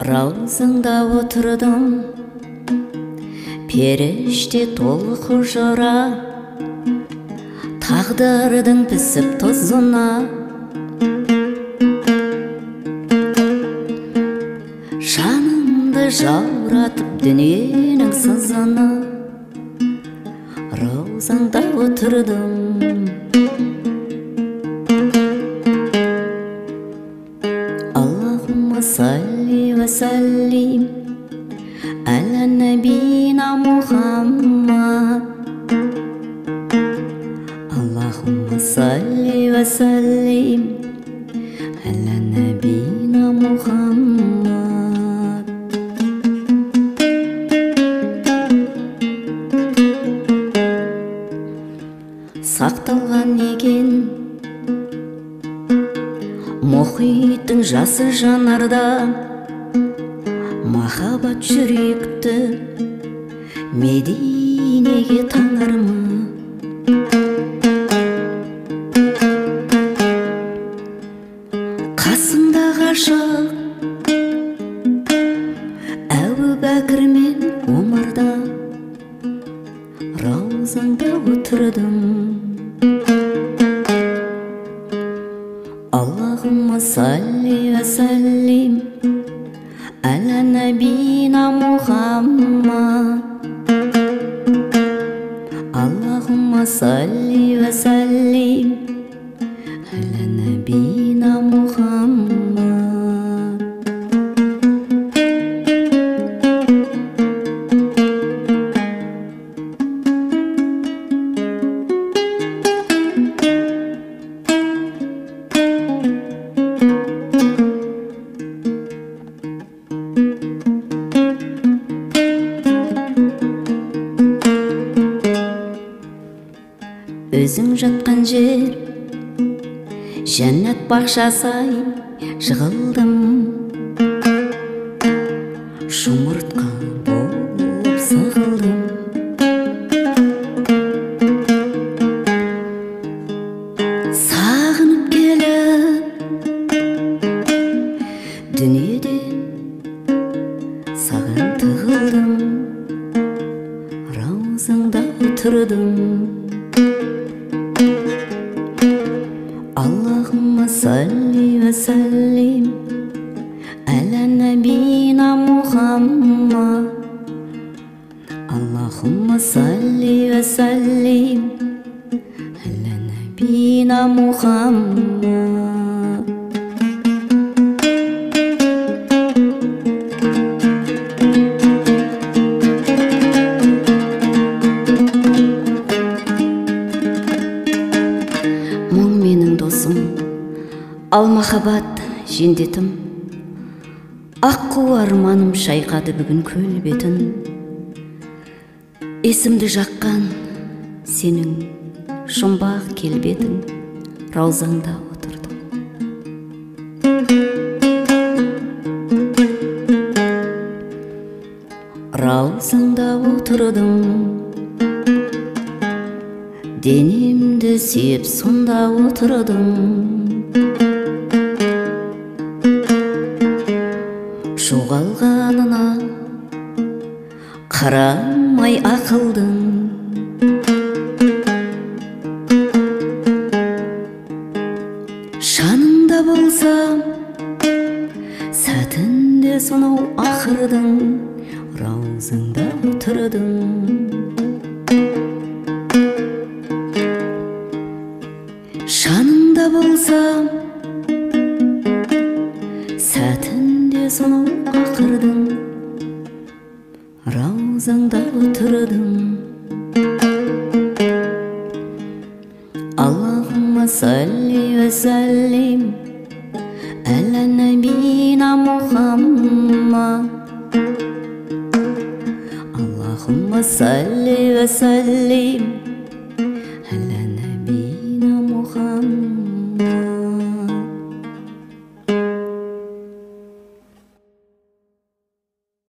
Раузаңда отырдым, періште толы құжыра, тағдырдың пісіп тозына. Жанымды жауратып дүниенің сызына, раузаңда отырдым. Аллахумма салли ва саллим аля набина Мухаммад. Аллахумма салли ва саллим аля набина Мухаммад. Сақталған екен мұхиттың жасы жанарда, махаббат жүректі Мединеге таңар ма? Қасымда ғашық Әбу Бәкір мен Омарда, раузаңда отырдым. Аллахумма салли ва саллим аля набина Мухаммад. Аллахумма салли ва саллим аля набина Мухаммад. Өзің жатқан жер жәннат бақшасай жығылдым, жұмыртқа болып сығылдым. Сағынып келіп дүниеде саған тығылдым, раузаңда отырдым. Аллахумма салли ва саллим аля набина Мухаммад. Аллахумма салли ва саллим аля набина Мухаммад. Мұң менің досым, ал махаббат жендетім. Аққу арманым шайқады бүгін көл бетін. Есімді жаққан сенің жұмбақ келбетің, раузаңда отырдым. Раузаңда отырдым, денемді сүйіп сонда отырдым. Жоғалғанына қарамай ақылдың, жанымда болсам сәтінде сонау ақырдың, раузыңда отырдым. Жанымда болсам сәтінде сонау ақырдың, раузаңда отырдым. Аллахумма салли ва саллим аля набина Мухаммад. Аллахумма салли ва саллим